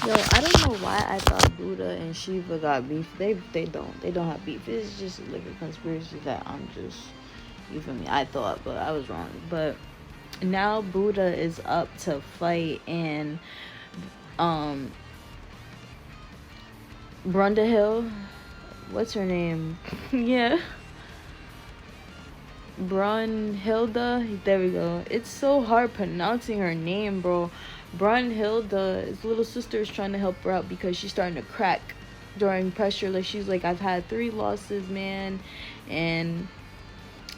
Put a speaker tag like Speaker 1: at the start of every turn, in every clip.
Speaker 1: Yo, I don't know why I thought Buddha and Shiva got beef. They don't have beef. It's just like a conspiracy that I'm just, you feel me? I thought, but I was wrong. But now Buddha is up to fight, and um Brunda Hill, what's her name? Yeah, Brunhilde. There we go. It's so hard pronouncing her name, bro. Brunhilde, his little sister, is trying to help her out because she's starting to crack during pressure. Like, she's like, I've had 3 losses, man, and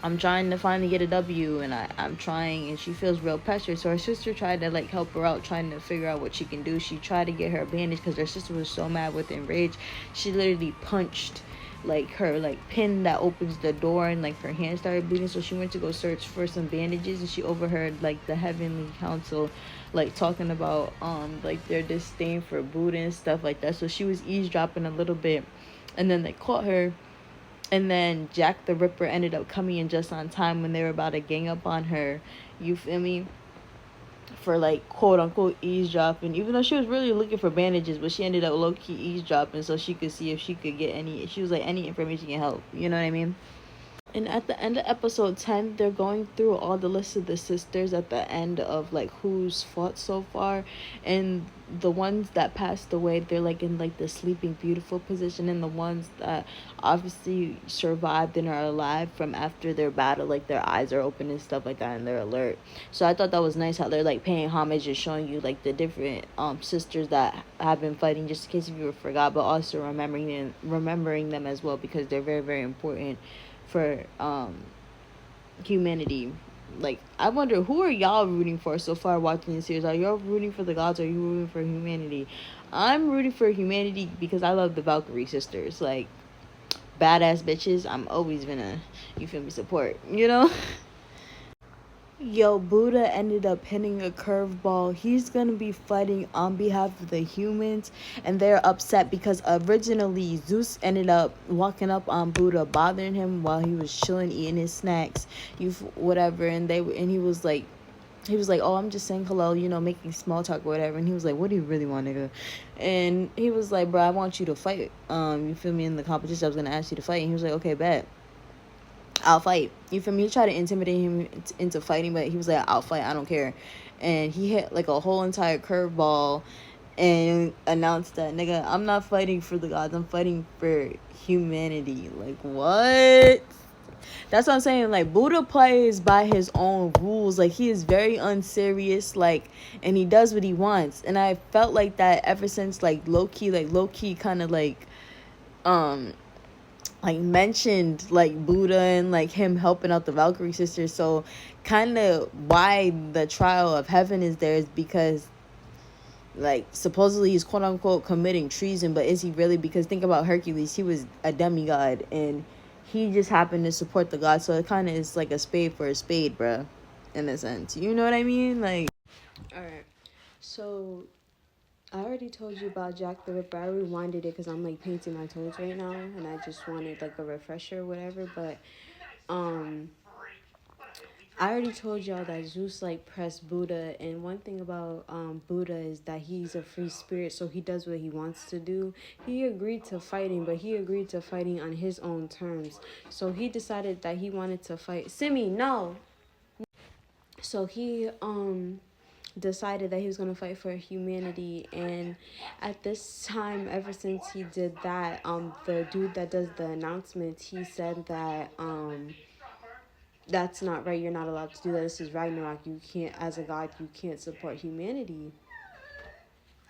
Speaker 1: I'm trying to finally get a W, and I'm trying, and she feels real pressure. So her sister tried to like help her out, trying to figure out what she can do. She tried to get her a bandage because her sister was so mad with enrage. She literally punched like her like pin that opens the door, and like her hand started bleeding. So she went to go search for some bandages, and she overheard like the Heavenly Council like talking about like their disdain for Buddha and stuff like that. So she was eavesdropping a little bit, and then they caught her, and then Jack the Ripper ended up coming in just on time when they were about to gang up on her. You feel me? For like quote unquote eavesdropping, even though she was really looking for bandages, but she ended up low key eavesdropping so she could see if she could get any. She was like, any information can help. You know what I mean? And at the end of episode 10, they're going through all the list of the sisters at the end of like who's fought so far. And the ones that passed away, they're like in like the sleeping beautiful position. And the ones that obviously survived and are alive from after their battle, like their eyes are open and stuff like that, and they're alert. So I thought that was nice how they're like paying homage and showing you like the different sisters that have been fighting, just in case if you forgot, but also remembering them as well, because they're very, very important for humanity. Like, I wonder, who are y'all rooting for so far watching this series? Are y'all rooting for the gods, or are you rooting for humanity? I'm rooting for humanity because I love the Valkyrie sisters. Like, badass bitches, I'm always gonna, you feel me, support, you know? Yo, Buddha ended up hitting a curveball. He's gonna be fighting on behalf of the humans, and they're upset because originally Zeus ended up walking up on Buddha, bothering him while he was chilling, eating his snacks, whatever. And he was like, oh, I'm just saying hello, you know, making small talk or whatever. And he was like, what do you really want, nigga? And he was like, bro, I want you to fight. You feel me? In the competition, I was gonna ask you to fight. And he was like, okay, bet. I'll fight. You feel me? He tried to intimidate him into fighting, but he was like, I'll fight. I don't care. And he hit like a whole entire curveball and announced that, nigga, I'm not fighting for the gods. I'm fighting for humanity. Like, what? That's what I'm saying. Like, Buddha plays by his own rules. Like, he is very unserious. Like, and he does what he wants. And I felt like that ever since, like, low key kind of like mentioned like Buddha and like him helping out the Valkyrie sisters. So kind of why the trial of heaven is there is because like supposedly he's quote unquote committing treason, but is he really? Because think about Hercules, he was a demigod and he just happened to support the god. So it kind of is like a spade for a spade, bruh, in a sense. You know what I mean? Like, all right. So I already told you about Jack the Ripper. I rewinded it because I'm like painting my toes right now, and I just wanted like a refresher or whatever. But um, I already told y'all that Zeus like pressed Buddha, and one thing about Buddha is that he's a free spirit, so he does what he wants to do. He agreed to fighting, but he agreed to fighting on his own terms. So he decided that he wanted to fight. Simi, no. So he decided that he was going to fight for humanity, and at this time, ever since he did that, the dude that does the announcements, he said that that's not right, you're not allowed to do that, this is Ragnarok, you can't, as a god, you can't support humanity.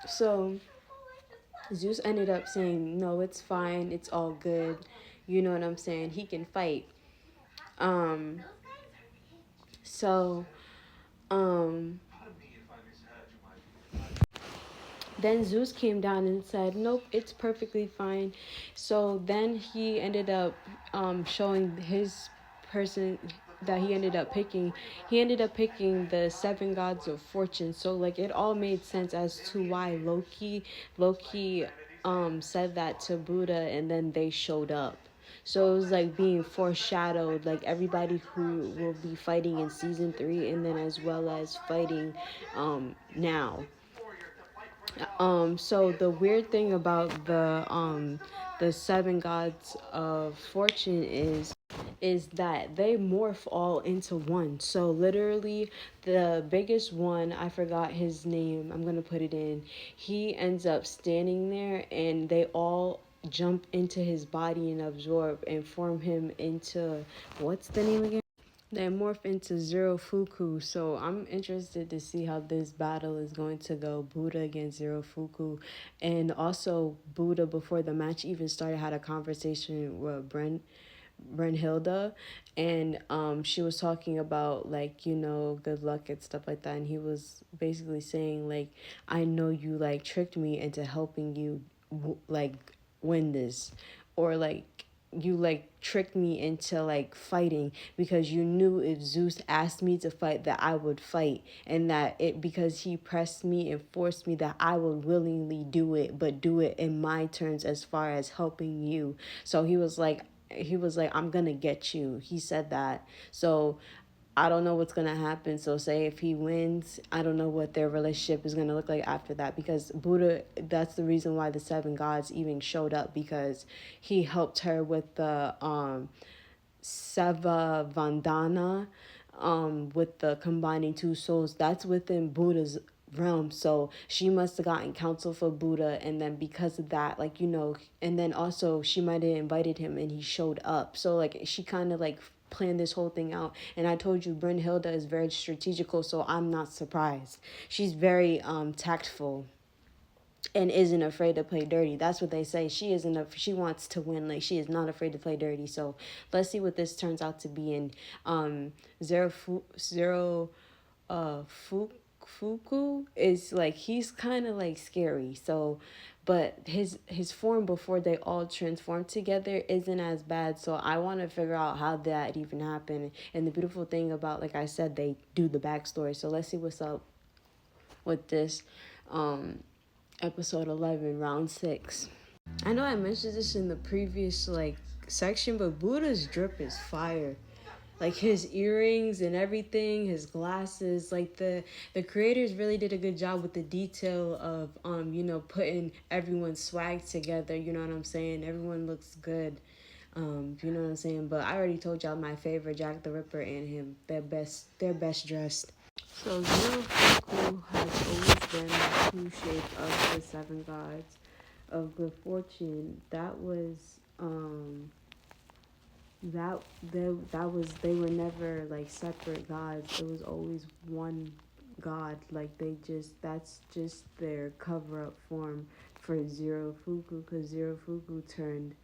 Speaker 1: So Zeus ended up saying, no, it's fine, it's all good, you know what I'm saying, he can fight. um so um Then Zeus came down and said, nope, it's perfectly fine. So then he ended up showing his person that he ended up picking. He ended up picking the 7 gods of fortune. So like it all made sense as to why Loki said that to Buddha, and then they showed up. So it was like being foreshadowed, like everybody who will be fighting in season 3, and then as well as fighting now.
Speaker 2: So the weird thing about the seven gods of fortune is that they morph all into one. So literally the biggest one, I forgot his name, I'm gonna put it in, he ends up standing there and they all jump into his body and absorb and form him into, what's the name again? They morph into Zerofuku, so I'm interested to see how this battle is going to go. Buddha against Zerofuku, and also Buddha before the match even started had a conversation with Brunhilde, and she was talking about like good luck and stuff like that, and he was basically saying like I know you like tricked me into helping you like win this, or like you like tricked me into like fighting because you knew if Zeus asked me to fight that I would fight, and that it because he pressed me and forced me that I would willingly do it, but do it in my terms as far as helping you. So he was like I'm gonna get you, he said that. So I don't know what's gonna happen. So say if he wins, I don't know what their relationship is gonna look like after that, because Buddha, that's the reason why the seven gods even showed up, because he helped her with the Seva Vandana, with the combining two souls. That's within Buddha's realm. So she must have gotten counsel for Buddha, and then because of that, like and then also she might have invited him and he showed up. So like she kind of like planned this whole thing out. And I told you Brunhilde is very strategical, so I'm not surprised. She's very tactful and isn't afraid to play dirty. That's what they say. She isn't. She wants to win. Like she is not afraid to play dirty. So let's see what this turns out to be. And zero Fuku is like he's kind of like scary. So, but his form before they all transform together isn't as bad. So I want to figure out how that even happened. And the beautiful thing about, like I said, they do the backstory. So let's see what's up with this. Episode 11, round 6. I know I mentioned this in the previous like section, but Buddha's drip is fire. Like his earrings and everything, his glasses, like the creators really did a good job with the detail of putting everyone's swag together. You know what I'm saying? Everyone looks good. You know what I'm saying? But I already told y'all my favorite, Jack the Ripper and him. They're best dressed. So Zerofuku has always been the true shape of the seven gods of good fortune. They were never like separate gods. It was always one god. Like that's just their cover up form for Zerofuku, because Zerofuku turned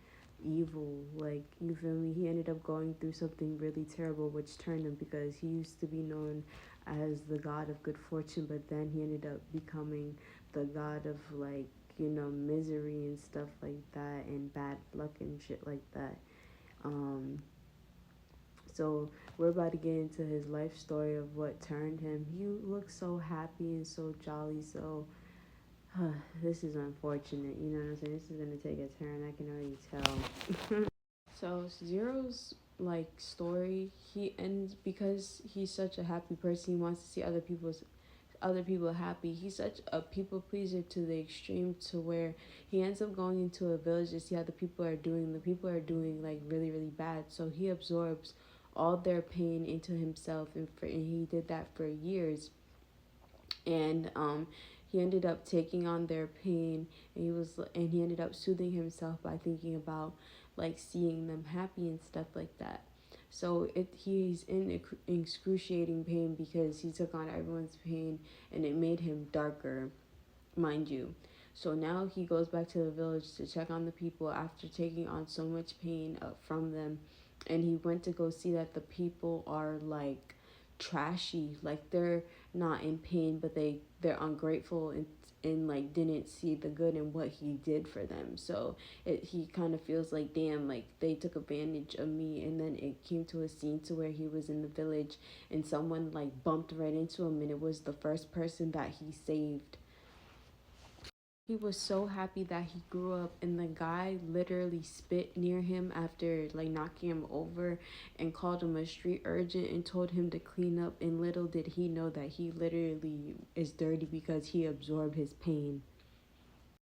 Speaker 2: evil. Like, you feel me? He ended up going through something really terrible, which turned him, because he used to be known as the god of good fortune, but then he ended up becoming the god of like misery and stuff like that, and bad luck and shit like that. um so we're about to get into his life story of what turned him. He looks so happy and so jolly. So this is unfortunate. You know what I'm saying? This is gonna take a turn. I can already tell. So Zero's like story, he ends because he's such a happy person. He wants to see other people happy. He's such a people pleaser to the extreme, to where he ends up going into a village to see how the people are doing. The people are doing like really really bad, so he absorbs all their pain into himself, and he did that for years. And he ended up taking on their pain, and he ended up soothing himself by thinking about like seeing them happy and stuff like that. So he's in excruciating pain because he took on everyone's pain, and it made him darker, mind you. So now he goes back to the village to check on the people after taking on so much pain from them. And he went to go see that the people are like trashy, like they're not in pain, but they're ungrateful, and like didn't see the good in what he did for them. So he kind of feels like, damn, like they took advantage of me. And then it came to a scene to where he was in the village, and someone like bumped right into him, and it was the first person that he saved. He was so happy that he grew up, and the guy literally spit near him after like knocking him over, and called him a street urchin and told him to clean up. And little did he know that he literally is dirty because he absorbed his pain.